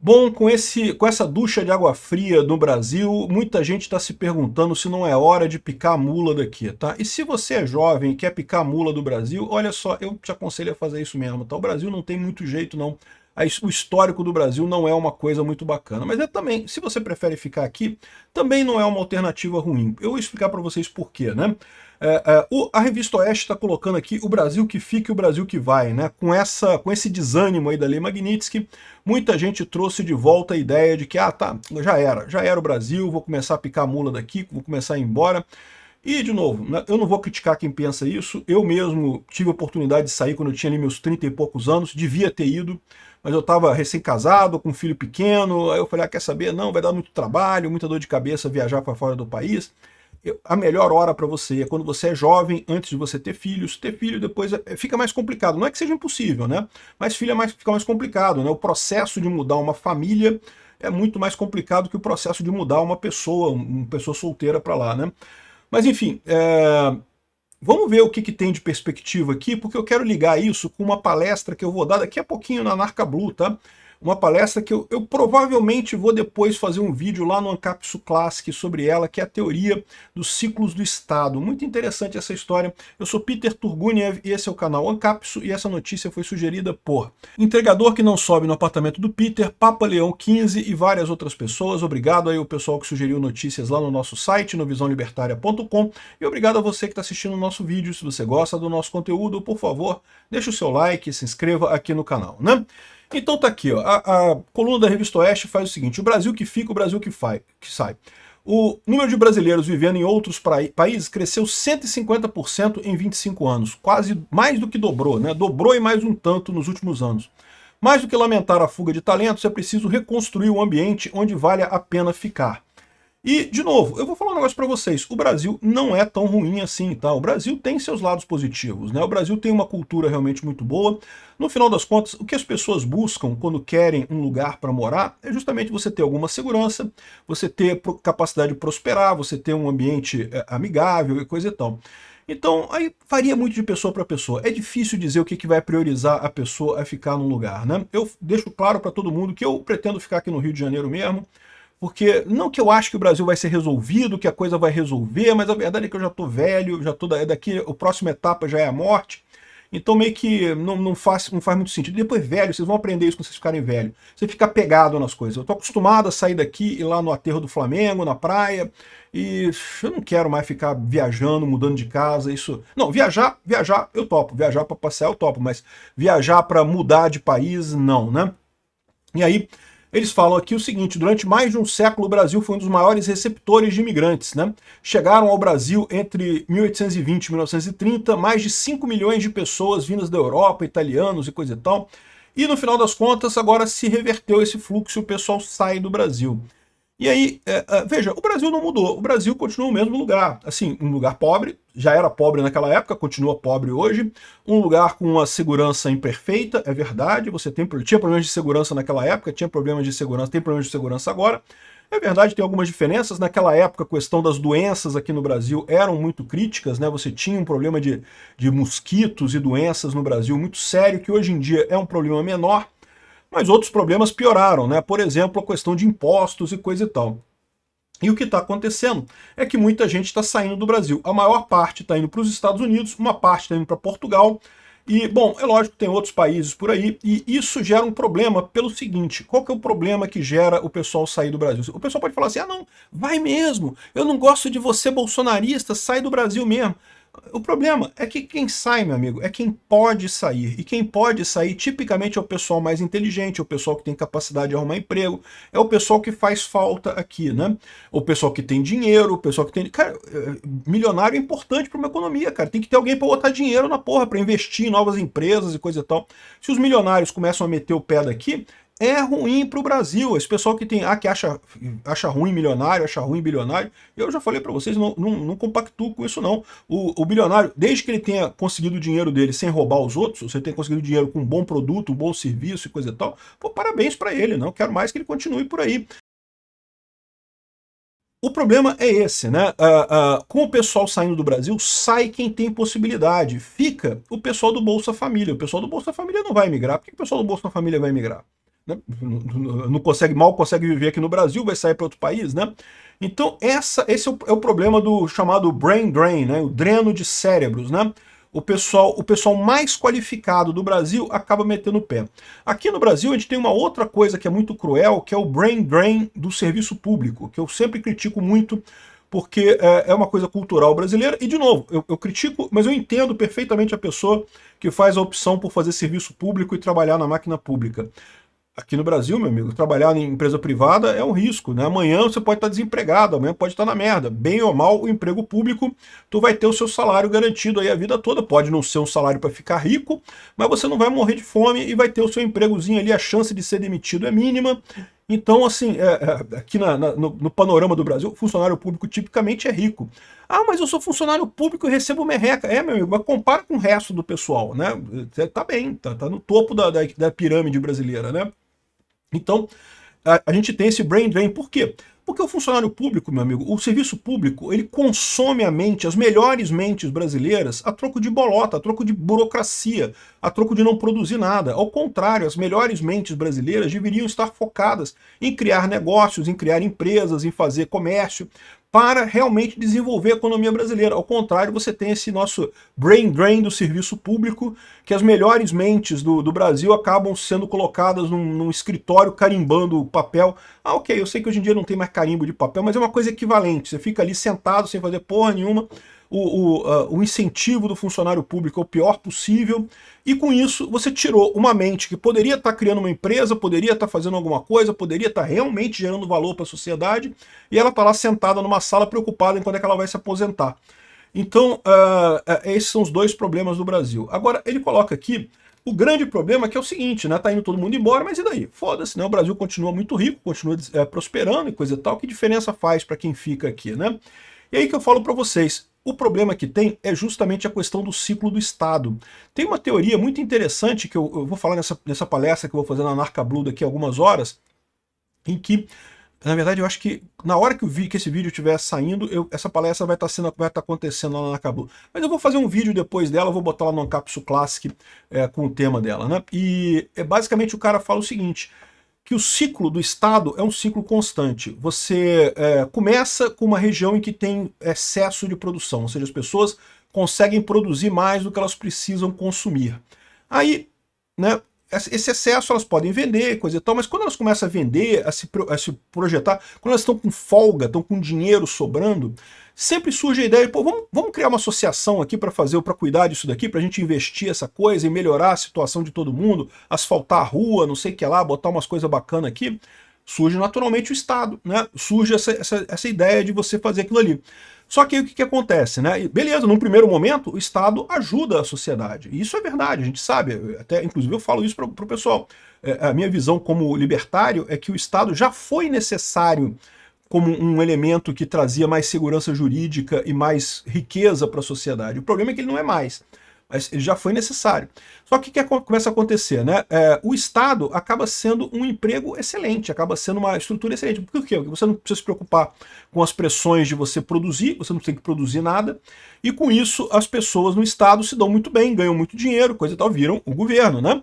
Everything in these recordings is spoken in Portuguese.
Bom, com essa ducha de água fria no Brasil, muita gente está se perguntando se não é hora de picar a mula daqui, tá? E se você é jovem e quer picar a mula do Brasil, olha só, eu te aconselho a fazer isso mesmo, tá? O Brasil não tem muito jeito, não. O histórico do Brasil não é uma coisa muito bacana, mas é também, se você prefere ficar aqui, também não é uma alternativa ruim. Eu vou explicar para vocês por quê, né? A Revista Oeste está colocando aqui o Brasil que fica e o Brasil que vai, né? Com esse desânimo aí da Lei Magnitsky, muita gente trouxe de volta a ideia de que, tá, já era o Brasil, vou começar a picar a mula daqui, vou começar a ir embora. E, de novo, né, eu não vou criticar quem pensa isso, eu mesmo tive a oportunidade de sair quando eu tinha ali meus 30 e poucos anos, devia ter ido, mas eu estava recém-casado, com um filho pequeno, aí eu falei, quer saber? Não, vai dar muito trabalho, muita dor de cabeça viajar para fora do país. A melhor hora para você é quando você é jovem, antes de você ter filhos. Ter filho depois fica mais complicado. Não é que seja impossível, né? Mas filho fica mais complicado, né? O processo de mudar uma família é muito mais complicado que o processo de mudar uma pessoa solteira para lá, né? Mas enfim, vamos ver o que tem de perspectiva aqui, porque eu quero ligar isso com uma palestra que eu vou dar daqui a pouquinho na Narcablu, tá? Uma palestra que eu provavelmente vou depois fazer um vídeo lá no Ancapsu Classic sobre ela, que é a teoria dos ciclos do Estado. Muito interessante essa história. Eu sou Peter Turguniev e esse é o canal Ancapsu, e essa notícia foi sugerida por Entregador que não sobe no apartamento do Peter, Papa Leão 15 e várias outras pessoas. Obrigado aí ao pessoal que sugeriu notícias lá no nosso site, no visãolibertaria.com, e obrigado a você que está assistindo o nosso vídeo. Se você gosta do nosso conteúdo, por favor, deixe o seu like e se inscreva aqui no canal, né? Então tá aqui, ó, a coluna da Revista Oeste faz o seguinte: o Brasil que fica, o Brasil que sai. O número de brasileiros vivendo em outros países cresceu 150% em 25 anos, quase mais do que dobrou, né? Dobrou e mais um tanto nos últimos anos. Mais do que lamentar a fuga de talentos, é preciso reconstruir o ambiente onde vale a pena ficar. E, de novo, eu vou falar um negócio para vocês, o Brasil não é tão ruim assim, tá? O Brasil tem seus lados positivos, né? O Brasil tem uma cultura realmente muito boa. No final das contas, o que as pessoas buscam quando querem um lugar para morar é justamente você ter alguma segurança, você ter capacidade de prosperar, você ter um ambiente amigável e coisa e tal. Então, aí varia muito de pessoa para pessoa. É difícil dizer o que vai priorizar a pessoa a ficar num lugar, né? Eu deixo claro para todo mundo que eu pretendo ficar aqui no Rio de Janeiro mesmo, porque não que eu acho que o Brasil vai ser resolvido, que a coisa vai resolver, mas a verdade é que eu já estou velho, já tô daqui, a próxima etapa já é a morte, então meio que não faz muito sentido. Depois velho, vocês vão aprender isso quando vocês ficarem velhos. Você fica pegado nas coisas. Eu estou acostumado a sair daqui e ir lá no aterro do Flamengo, na praia, e eu não quero mais ficar viajando, mudando de casa, isso... Não, viajar eu topo, viajar para passear eu topo, mas viajar para mudar de país, não, né? E aí, eles falam aqui o seguinte: durante mais de um século o Brasil foi um dos maiores receptores de imigrantes, né? Chegaram ao Brasil entre 1820 e 1930 mais de 5 milhões de pessoas vindas da Europa, italianos e coisa e tal. E no final das contas agora se reverteu esse fluxo e o pessoal sai do Brasil. E aí, veja, o Brasil não mudou, o Brasil continua no mesmo lugar, assim, um lugar pobre, já era pobre naquela época, continua pobre hoje, um lugar com uma segurança imperfeita, é verdade, tinha problemas de segurança naquela época, tinha problemas de segurança, tem problemas de segurança agora, é verdade, tem algumas diferenças, naquela época a questão das doenças aqui no Brasil eram muito críticas, né? Você tinha um problema de mosquitos e doenças no Brasil muito sério, que hoje em dia é um problema menor, mas outros problemas pioraram, né? Por exemplo, a questão de impostos e coisa e tal. E o que está acontecendo é que muita gente está saindo do Brasil. A maior parte está indo para os Estados Unidos, uma parte está indo para Portugal. E, bom, é lógico que tem outros países por aí, e isso gera um problema pelo seguinte: qual que é o problema que gera o pessoal sair do Brasil? O pessoal pode falar assim: não, vai mesmo, eu não gosto de você bolsonarista, sai do Brasil mesmo. O problema é que quem sai, meu amigo, é quem pode sair. E quem pode sair, tipicamente, é o pessoal mais inteligente, é o pessoal que tem capacidade de arrumar emprego, é o pessoal que faz falta aqui, né? O pessoal que tem dinheiro, o pessoal que tem... Cara, milionário é importante para uma economia, cara. Tem que ter alguém para botar dinheiro na porra, para investir em novas empresas e coisa e tal. Se os milionários começam a meter o pé daqui, é ruim para o Brasil. Esse pessoal que tem que acha ruim milionário, acha ruim bilionário, eu já falei para vocês, não compactuo com isso não. O bilionário, desde que ele tenha conseguido o dinheiro dele sem roubar os outros, você tenha conseguido dinheiro com um bom produto, um bom serviço e coisa e tal, pô, parabéns para ele, não quero mais que ele continue por aí. O problema é esse, né? Com o pessoal saindo do Brasil, sai quem tem possibilidade. Fica o pessoal do Bolsa Família. O pessoal do Bolsa Família não vai migrar. Por que o pessoal do Bolsa Família vai migrar? né? Não consegue, mal consegue viver aqui no Brasil, vai sair para outro país, né? Então esse é o problema do chamado brain drain, né? O dreno de cérebros, né? O pessoal mais qualificado do Brasil acaba metendo o pé. Aqui no Brasil a gente tem uma outra coisa que é muito cruel, que é o brain drain do serviço público, que eu sempre critico muito, porque é uma coisa cultural brasileira. E, de novo, eu critico, mas eu entendo perfeitamente a pessoa que faz a opção por fazer serviço público e trabalhar na máquina pública. Aqui no Brasil, meu amigo, trabalhar em empresa privada é um risco, né? Amanhã você pode estar desempregado, amanhã pode estar na merda. Bem ou mal, o emprego público, tu vai ter o seu salário garantido aí a vida toda. Pode não ser um salário para ficar rico, mas você não vai morrer de fome e vai ter o seu empregozinho ali, a chance de ser demitido é mínima. Então, assim, aqui no panorama do Brasil, funcionário público tipicamente é rico. Ah, mas eu sou funcionário público e recebo merreca. É, meu amigo, mas compara com o resto do pessoal, né? Tá bem, tá no topo da pirâmide brasileira, né? Então, a gente tem esse brain drain. Por quê? Porque o funcionário público, meu amigo, o serviço público, ele consome a mente, as melhores mentes brasileiras, a troco de bolota, a troco de burocracia, a troco de não produzir nada. Ao contrário, as melhores mentes brasileiras deveriam estar focadas em criar negócios, em criar empresas, em fazer comércio, para realmente desenvolver a economia brasileira. Ao contrário, você tem esse nosso brain drain do serviço público, que as melhores mentes do Brasil acabam sendo colocadas num escritório carimbando o papel. Ah, ok, eu sei que hoje em dia não tem mais carimbo de papel, mas é uma coisa equivalente. Você fica ali sentado sem fazer porra nenhuma. O incentivo do funcionário público é o pior possível, e com isso você tirou uma mente que poderia estar criando uma empresa, poderia estar fazendo alguma coisa, poderia estar realmente gerando valor para a sociedade, e ela está lá sentada numa sala preocupada em quando é que ela vai se aposentar. Então, esses são os dois problemas do Brasil. Agora, ele coloca aqui o grande problema, que é o seguinte, né? Tá indo todo mundo embora, mas e daí? Foda-se, né? O Brasil continua muito rico, continua prosperando e coisa e tal. Que diferença faz para quem fica aqui, né? E aí que eu falo para vocês, o problema que tem é justamente a questão do ciclo do Estado. Tem uma teoria muito interessante que eu vou falar nessa palestra que eu vou fazer na Anarcablu daqui a algumas horas, em que, na verdade, eu acho que na hora que esse vídeo estiver saindo, essa palestra vai estar acontecendo lá na Anarcablu. Mas eu vou fazer um vídeo depois dela, vou botar lá no Ancapsu Classic com o tema dela, né? E basicamente o cara fala o seguinte, que o ciclo do Estado é um ciclo constante. Você começa com uma região em que tem excesso de produção, ou seja, as pessoas conseguem produzir mais do que elas precisam consumir. Aí, né, esse excesso elas podem vender, coisa e tal, mas quando elas começam a vender, a se projetar, quando elas estão com folga, estão com dinheiro sobrando, sempre surge a ideia de, pô, vamos criar uma associação aqui para cuidar disso daqui, para a gente investir essa coisa e melhorar a situação de todo mundo, asfaltar a rua, não sei o que lá, botar umas coisas bacanas aqui. Surge naturalmente o Estado, né? Surge essa ideia de você fazer aquilo ali. Só que aí o que acontece, né? E beleza, num primeiro momento, o Estado ajuda a sociedade. E isso é verdade, a gente sabe. Até, inclusive, eu falo isso para o pessoal. A minha visão como libertário é que o Estado já foi necessário como um elemento que trazia mais segurança jurídica e mais riqueza para a sociedade. O problema é que ele não é mais, mas ele já foi necessário. Só que o que começa a acontecer, né? O Estado acaba sendo um emprego excelente, acaba sendo uma estrutura excelente. Por quê? Porque você não precisa se preocupar com as pressões de você produzir, você não tem que produzir nada, e com isso as pessoas no Estado se dão muito bem, ganham muito dinheiro, coisa e tal, viram o governo, né?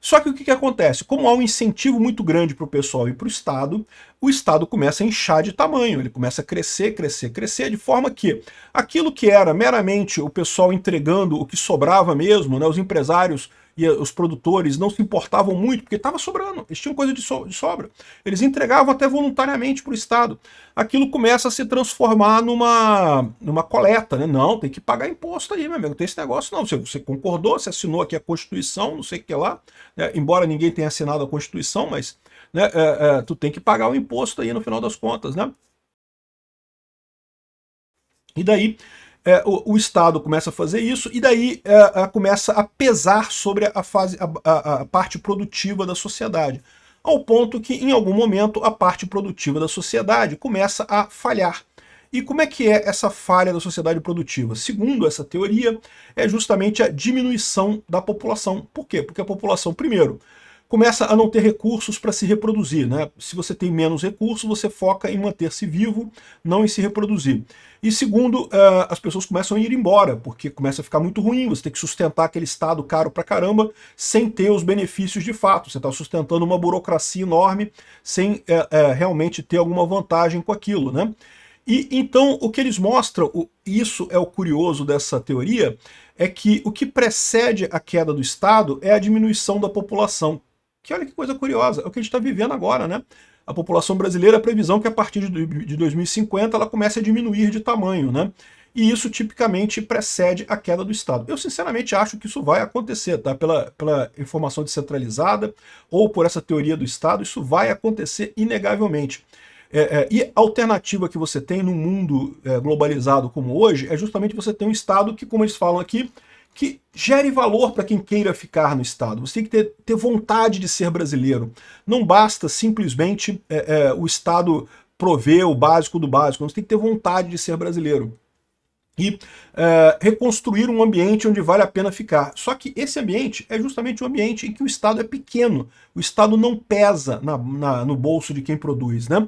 Só que o que acontece? Como há um incentivo muito grande para o pessoal e para o Estado começa a inchar de tamanho, ele começa a crescer, crescer, crescer, de forma que aquilo que era meramente o pessoal entregando o que sobrava mesmo, né, os empresários e os produtores não se importavam muito, porque estava sobrando, eles tinham coisa de sobra. Eles entregavam até voluntariamente para o Estado. Aquilo começa a se transformar numa coleta, né? Não, tem que pagar imposto aí, meu amigo, não tem esse negócio não. Você concordou, você assinou aqui a Constituição, não sei o que lá, né? Embora ninguém tenha assinado a Constituição, mas né, tu tem que pagar o imposto aí no final das contas, né? E daí o Estado começa a fazer isso, e daí começa a pesar sobre a parte produtiva da sociedade, ao ponto que, em algum momento, a parte produtiva da sociedade começa a falhar. E como é que é essa falha da sociedade produtiva? Segundo essa teoria, é justamente a diminuição da população. Por quê? Porque a população, primeiro, começa a não ter recursos para se reproduzir, né? Se você tem menos recursos, você foca em manter-se vivo, não em se reproduzir. E segundo, as pessoas começam a ir embora, porque começa a ficar muito ruim, você tem que sustentar aquele Estado caro pra caramba, sem ter os benefícios de fato. Você está sustentando uma burocracia enorme, sem realmente ter alguma vantagem com aquilo, né? E então o que eles mostram, isso é o curioso dessa teoria, é que o que precede a queda do Estado é a diminuição da população. Que olha que coisa curiosa, é o que a gente está vivendo agora, né? A população brasileira, a previsão é que a partir de 2050 ela comece a diminuir de tamanho, né? E isso tipicamente precede a queda do Estado. Eu sinceramente acho que isso vai acontecer, tá? Pela informação descentralizada ou por essa teoria do Estado, isso vai acontecer inegavelmente. E a alternativa que você tem num mundo globalizado como hoje é justamente você ter um Estado que, como eles falam aqui, que gere valor para quem queira ficar no Estado. Você tem que ter vontade de ser brasileiro. Não basta simplesmente o Estado prover o básico do básico. Você tem que ter vontade de ser brasileiro. E reconstruir um ambiente onde vale a pena ficar. Só que esse ambiente é justamente um ambiente em que o Estado é pequeno. O Estado não pesa no bolso de quem produz, né?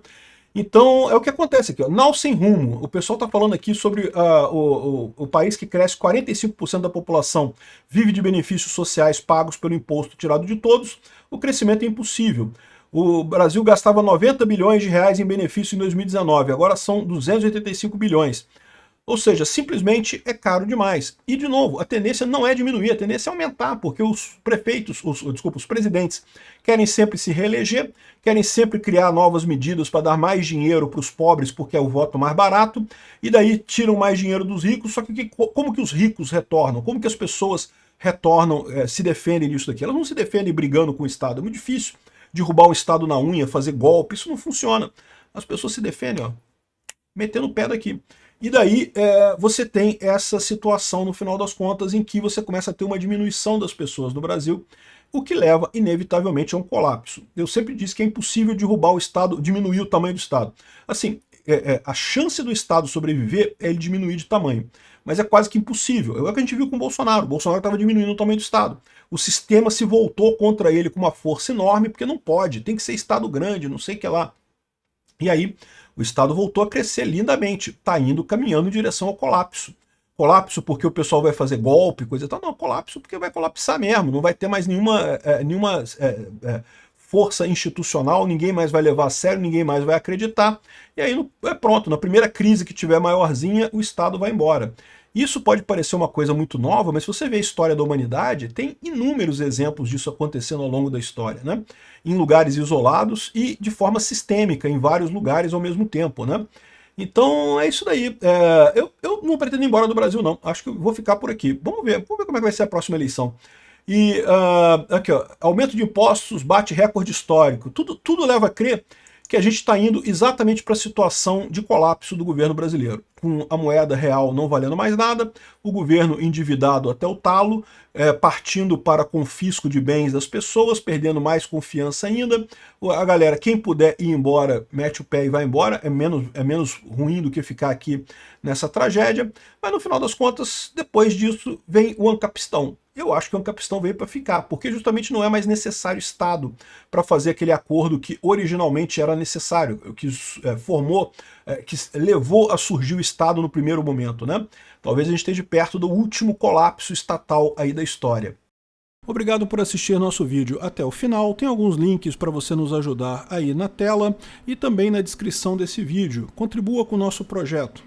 Então, é o que acontece aqui, ó. Nau sem rumo. O pessoal está falando aqui sobre o país que cresce 45% da população, vive de benefícios sociais pagos pelo imposto tirado de todos. O crescimento é impossível. O Brasil gastava 90 bilhões de reais em benefício em 2019, agora são 285 bilhões. Ou seja, simplesmente é caro demais. E, de novo, a tendência não é diminuir, a tendência é aumentar, porque os prefeitos, os presidentes, querem sempre se reeleger, querem sempre criar novas medidas para dar mais dinheiro para os pobres, porque é o voto mais barato, e daí tiram mais dinheiro dos ricos. Só que como que os ricos retornam? Como que as pessoas retornam, se defendem disso daqui? Elas não se defendem brigando com o Estado. É muito difícil derrubar o Estado na unha, fazer golpe, isso não funciona. As pessoas se defendem, ó, metendo o pé daqui. E daí você tem essa situação, no final das contas, em que você começa a ter uma diminuição das pessoas no Brasil, o que leva, inevitavelmente, a um colapso. Eu sempre disse que é impossível derrubar o Estado, diminuir o tamanho do Estado. Assim, a chance do Estado sobreviver é ele diminuir de tamanho, mas é quase que impossível. É o que a gente viu com o Bolsonaro. O Bolsonaro estava diminuindo o tamanho do Estado. O sistema se voltou contra ele com uma força enorme, porque não pode, tem que ser Estado grande, não sei o que lá. E aí, o Estado voltou a crescer lindamente, está indo caminhando em direção ao colapso. Colapso porque o pessoal vai fazer golpe, coisa e tal. Não, colapso porque vai colapsar mesmo, não vai ter mais nenhuma força institucional, ninguém mais vai levar a sério, ninguém mais vai acreditar. E aí, pronto, na primeira crise que tiver maiorzinha, o Estado vai embora. Isso pode parecer uma coisa muito nova, mas se você vê a história da humanidade, tem inúmeros exemplos disso acontecendo ao longo da história, né? Em lugares isolados e de forma sistêmica, em vários lugares ao mesmo tempo, né? Então é isso daí. Eu não pretendo ir embora do Brasil, não. Acho que eu vou ficar por aqui. Vamos ver como é que vai ser a próxima eleição. E aqui, ó, aumento de impostos bate recorde histórico. Tudo leva a crer que a gente está indo exatamente para a situação de colapso do governo brasileiro, com a moeda real não valendo mais nada, o governo endividado até o talo, partindo para confisco de bens das pessoas, perdendo mais confiança ainda. A galera, quem puder ir embora, mete o pé e vai embora, é menos ruim do que ficar aqui nessa tragédia, mas no final das contas, depois disso, vem o Ancapistão. Eu acho que o Ancapistão veio para ficar, porque justamente não é mais necessário Estado para fazer aquele acordo que originalmente era necessário, que que levou a surgir o Estado no primeiro momento, né? Talvez a gente esteja perto do último colapso estatal aí da história. Obrigado por assistir nosso vídeo até o final. Tem alguns links para você nos ajudar aí na tela e também na descrição desse vídeo. Contribua com o nosso projeto.